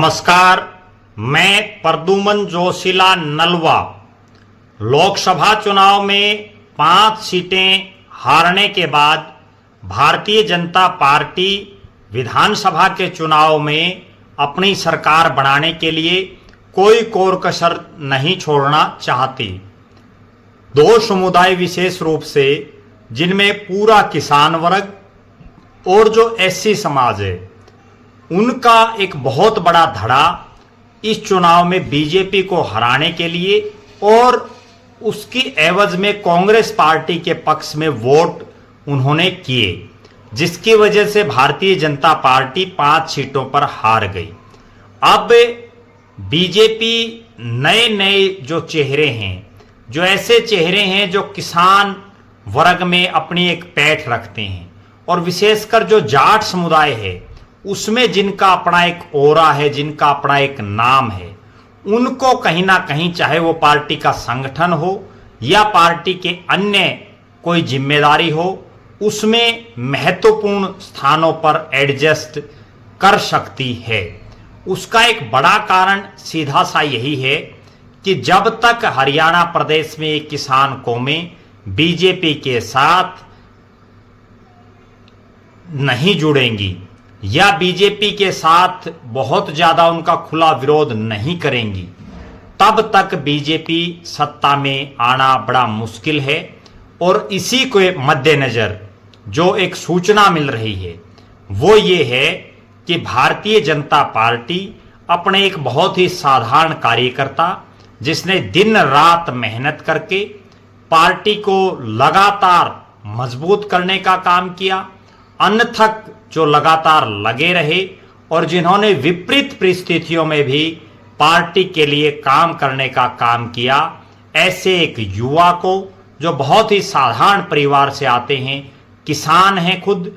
नमस्कार, मैं प्रद्युमन जोशीला नलवा लोकसभा चुनाव में 5 सीटें हारने के बाद भारतीय जनता पार्टी विधानसभा के चुनाव में अपनी सरकार बनाने के लिए कोई कोर कसर नहीं छोड़ना चाहती। दो समुदाय विशेष रूप से, जिनमें पूरा किसान वर्ग और जो एससी समाज है, उनका एक बहुत बड़ा धड़ा इस चुनाव में बीजेपी को हराने के लिए और उसकी एवज में कांग्रेस पार्टी के पक्ष में वोट उन्होंने किए, जिसकी वजह से भारतीय जनता पार्टी 5 सीटों पर हार गई। अब बीजेपी नए नए जो चेहरे हैं, जो ऐसे चेहरे हैं जो किसान वर्ग में अपनी एक पैठ रखते हैं और विशेषकर जो जाट समुदाय है उसमें जिनका अपना एक ओरा है, जिनका अपना एक नाम है, उनको कहीं ना कहीं, चाहे वो पार्टी का संगठन हो या पार्टी के अन्य कोई जिम्मेदारी हो, उसमें महत्वपूर्ण स्थानों पर एडजस्ट कर सकती है। उसका एक बड़ा कारण सीधा सा यही है कि जब तक हरियाणा प्रदेश में किसान कौमें बीजेपी के साथ नहीं जुड़ेंगी या बीजेपी के साथ बहुत ज्यादा उनका खुला विरोध नहीं करेंगी, तब तक बीजेपी सत्ता में आना बड़ा मुश्किल है। और इसी के मद्देनजर जो एक सूचना मिल रही है वो ये है कि भारतीय जनता पार्टी अपने एक बहुत ही साधारण कार्यकर्ता, जिसने दिन रात मेहनत करके पार्टी को लगातार मजबूत करने का काम किया, अनथक जो लगातार लगे रहे और जिन्होंने विपरीत परिस्थितियों में भी पार्टी के लिए काम करने का काम किया, ऐसे एक युवा को जो बहुत ही साधारण परिवार से आते हैं, किसान हैं, खुद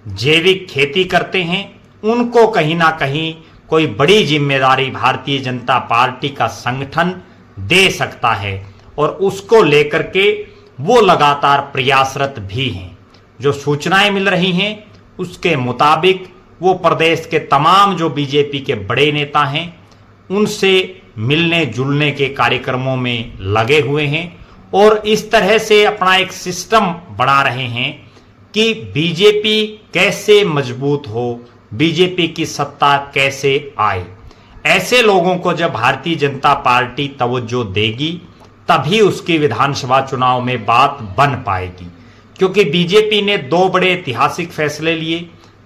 जैविक खेती करते हैं, उनको कहीं ना कहीं कोई बड़ी जिम्मेदारी भारतीय जनता पार्टी का संगठन दे सकता है और उसको लेकर के वो लगातार प्रयासरत भी हैं। जो सूचनाएं मिल रही हैं उसके मुताबिक वो प्रदेश के तमाम जो बीजेपी के बड़े नेता हैं उनसे मिलने जुलने के कार्यक्रमों में लगे हुए हैं और इस तरह से अपना एक सिस्टम बना रहे हैं कि बीजेपी कैसे मजबूत हो, बीजेपी की सत्ता कैसे आए। ऐसे लोगों को जब भारतीय जनता पार्टी तवज्जो देगी तभी उसकी विधानसभा चुनाव में बात बन पाएगी, क्योंकि बीजेपी ने 2 बड़े ऐतिहासिक फैसले लिए।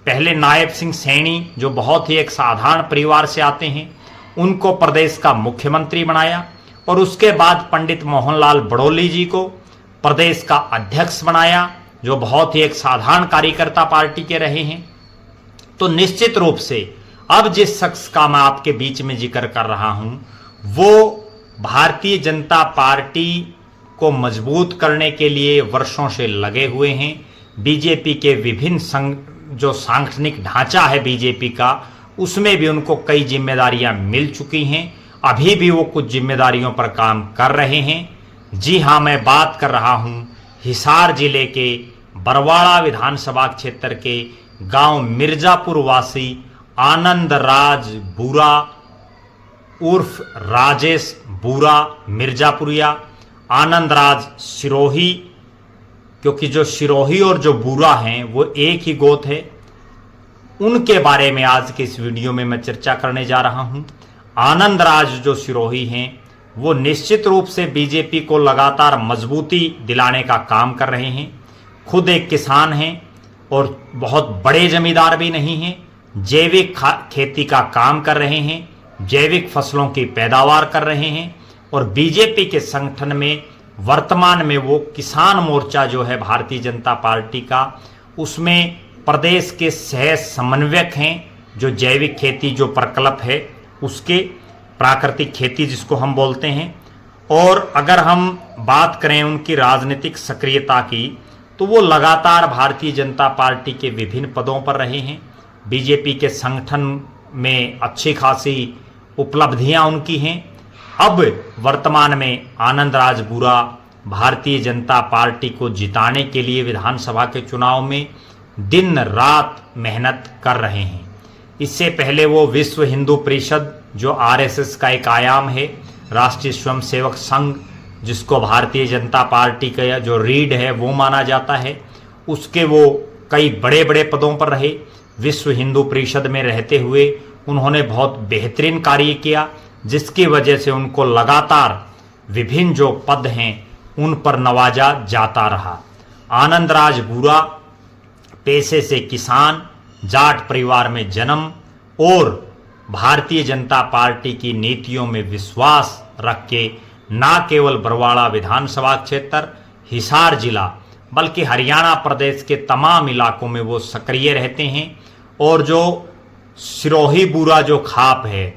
पहले नायब सिंह सैनी, जो बहुत ही एक साधारण परिवार से आते हैं, उनको प्रदेश का मुख्यमंत्री बनाया और उसके बाद पंडित मोहनलाल बड़ौली जी को प्रदेश का अध्यक्ष बनाया, जो बहुत ही एक साधारण कार्यकर्ता पार्टी के रहे हैं। तो निश्चित रूप से अब जिस शख्स का मैं आपके बीच में जिक्र कर रहा हूं वो भारतीय जनता पार्टी को मजबूत करने के लिए वर्षों से लगे हुए हैं। बीजेपी के विभिन्न जो सांगठनिक ढांचा है बीजेपी का, उसमें भी उनको कई जिम्मेदारियां मिल चुकी हैं, अभी भी वो कुछ जिम्मेदारियों पर काम कर रहे हैं। जी हां, मैं बात कर रहा हूं हिसार जिले के बरवाड़ा विधानसभा क्षेत्र के गांव मिर्जापुर वासी आनंद राज बूरा उर्फ राजेश बूरा मिर्जापुरिया, आनंद राज सिरोही, क्योंकि जो सिरोही और जो बूरा हैं वो एक ही गोत है, उनके बारे में आज के इस वीडियो में मैं चर्चा करने जा रहा हूं। आनंद राज जो सिरोही हैं वो निश्चित रूप से बीजेपी को लगातार मजबूती दिलाने का काम कर रहे हैं। खुद एक किसान हैं और बहुत बड़े जमींदार भी नहीं हैं, जैविक खेती का काम कर रहे हैं, जैविक फसलों की पैदावार कर रहे हैं और बीजेपी के संगठन में वर्तमान में वो किसान मोर्चा जो है भारतीय जनता पार्टी का, उसमें प्रदेश के सह समन्वयक हैं, जो जैविक खेती जो प्रकल्प है उसके, प्राकृतिक खेती जिसको हम बोलते हैं। और अगर हम बात करें उनकी राजनीतिक सक्रियता की, तो वो लगातार भारतीय जनता पार्टी के विभिन्न पदों पर रहे हैं। बीजेपी के संगठन में अच्छी खासी उपलब्धियां उनकी हैं। अब वर्तमान में आनंद राज बूरा भारतीय जनता पार्टी को जिताने के लिए विधानसभा के चुनाव में दिन रात मेहनत कर रहे हैं। इससे पहले वो विश्व हिंदू परिषद जो आरएसएस का एक आयाम है, राष्ट्रीय स्वयंसेवक संघ जिसको भारतीय जनता पार्टी का जो रीढ़ है वो माना जाता है, उसके वो कई बड़े बड़े पदों पर रहे। विश्व हिंदू परिषद में रहते हुए उन्होंने बहुत बेहतरीन कार्य किया, जिसकी वजह से उनको लगातार विभिन्न जो पद हैं उन पर नवाजा जाता रहा। आनंदराज बूरा पेशे से किसान, जाट परिवार में जन्म और भारतीय जनता पार्टी की नीतियों में विश्वास रख के न केवल बरवाड़ा विधानसभा क्षेत्र, हिसार जिला, बल्कि हरियाणा प्रदेश के तमाम इलाकों में वो सक्रिय रहते हैं। और जो सिरोही बूरा जो खाप है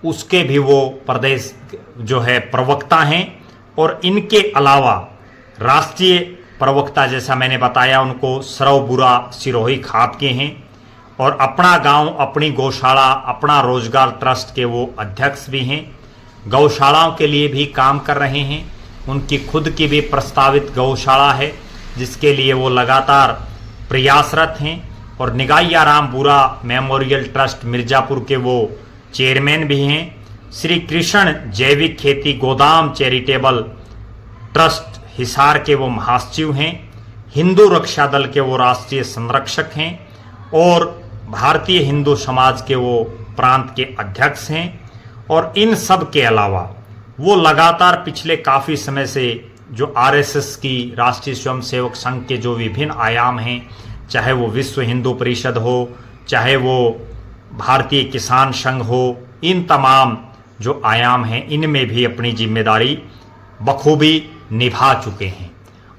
उसके भी वो प्रदेश जो है प्रवक्ता हैं। और इनके अलावा राष्ट्रीय प्रवक्ता जैसा मैंने बताया उनको सरव बुरा सिरोही खाप के हैं। और अपना गांव अपनी गौशाला अपना रोजगार ट्रस्ट के वो अध्यक्ष भी हैं। गौशालाओं के लिए भी काम कर रहे हैं। उनकी खुद की भी प्रस्तावित गौशाला है जिसके लिए वो लगातार प्रयासरत हैं। और निगाइया राम बुरा मेमोरियल ट्रस्ट मिर्जापुर के वो चेयरमैन भी हैं। श्री कृष्ण जैविक खेती गोदाम चैरिटेबल ट्रस्ट हिसार के वो महासचिव हैं। हिंदू रक्षा दल के वो राष्ट्रीय संरक्षक हैं और भारतीय हिंदू समाज के वो प्रांत के अध्यक्ष हैं। और इन सब के अलावा वो लगातार पिछले काफ़ी समय से जो आरएसएस की राष्ट्रीय स्वयंसेवक संघ के जो विभिन्न आयाम हैं, चाहे वो विश्व हिंदू परिषद हो, चाहे वो भारतीय किसान संघ हो, इन तमाम जो आयाम हैं इनमें भी अपनी जिम्मेदारी बखूबी निभा चुके हैं।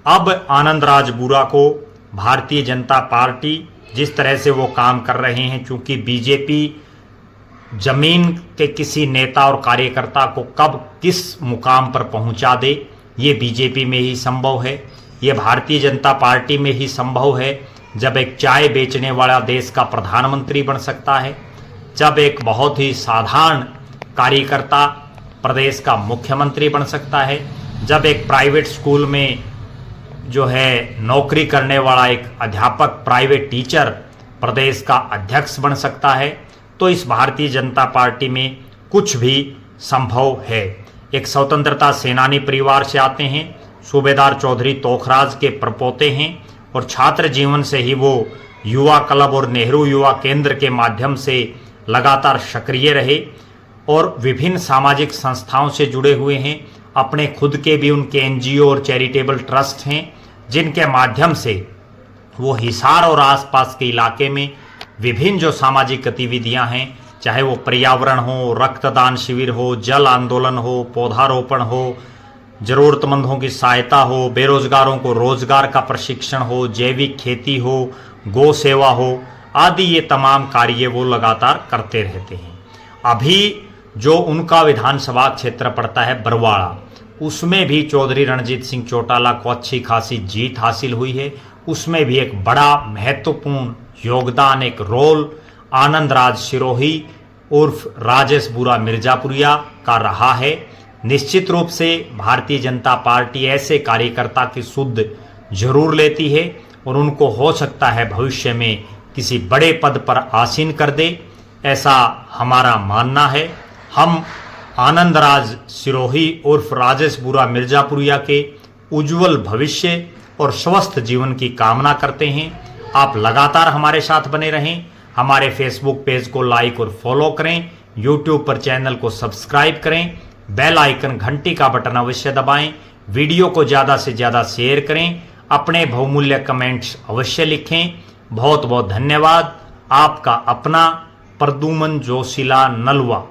अब आनंदराज बूरा को भारतीय जनता पार्टी जिस तरह से वो काम कर रहे हैं, चूंकि बीजेपी जमीन के किसी नेता और कार्यकर्ता को कब किस मुकाम पर पहुंचा दे ये बीजेपी में ही संभव है, ये भारतीय जनता पार्टी में ही संभव है। जब एक चाय बेचने वाला देश का प्रधानमंत्री बन सकता है, जब एक बहुत ही साधारण कार्यकर्ता प्रदेश का मुख्यमंत्री बन सकता है, जब एक प्राइवेट स्कूल में जो है नौकरी करने वाला एक अध्यापक प्राइवेट टीचर प्रदेश का अध्यक्ष बन सकता है, तो इस भारतीय जनता पार्टी में कुछ भी संभव है। एक स्वतंत्रता सेनानी परिवार से आते हैं, सूबेदार चौधरी तोखराज के प्रपोते हैं और छात्र जीवन से ही वो युवा क्लब और नेहरू युवा केंद्र के माध्यम से लगातार सक्रिय रहे और विभिन्न सामाजिक संस्थाओं से जुड़े हुए हैं। अपने खुद के भी उनके एनजीओ और चैरिटेबल ट्रस्ट हैं जिनके माध्यम से वो हिसार और आसपास के इलाके में विभिन्न जो सामाजिक गतिविधियां हैं, चाहे वो पर्यावरण हो, रक्तदान शिविर हो, जल आंदोलन हो, पौधारोपण हो, जरूरतमंदों की सहायता हो, बेरोजगारों को रोजगार का प्रशिक्षण हो, जैविक खेती हो, गौ सेवा हो, आदि ये तमाम कार्य वो लगातार करते रहते हैं। अभी जो उनका विधानसभा क्षेत्र पड़ता है बरवाड़ा, उसमें भी चौधरी रणजीत सिंह चौटाला को अच्छी खासी जीत हासिल हुई है। उसमें भी एक बड़ा महत्वपूर्ण योगदान, एक रोल आनंदराज सिरोही उर्फ राजेश बुरा मिर्जापुरिया का रहा है। निश्चित रूप से भारतीय जनता पार्टी ऐसे कार्यकर्ता की सुध जरूर लेती है और उनको हो सकता है भविष्य में किसी बड़े पद पर आसीन कर दे, ऐसा हमारा मानना है। हम आनंदराज सिरोही उर्फ राजेश बुरा मिर्जापुरिया के उज्जवल भविष्य और स्वस्थ जीवन की कामना करते हैं। आप लगातार हमारे साथ बने रहें। हमारे फेसबुक पेज को लाइक और फॉलो करें, यूट्यूब पर चैनल को सब्सक्राइब करें, बेल आइकन घंटी का बटन अवश्य दबाएं, वीडियो को ज़्यादा से ज़्यादा शेयर करें, अपने बहुमूल्य कमेंट्स अवश्य लिखें। बहुत बहुत धन्यवाद। आपका अपना प्रद्युमन जोशीला नलवा।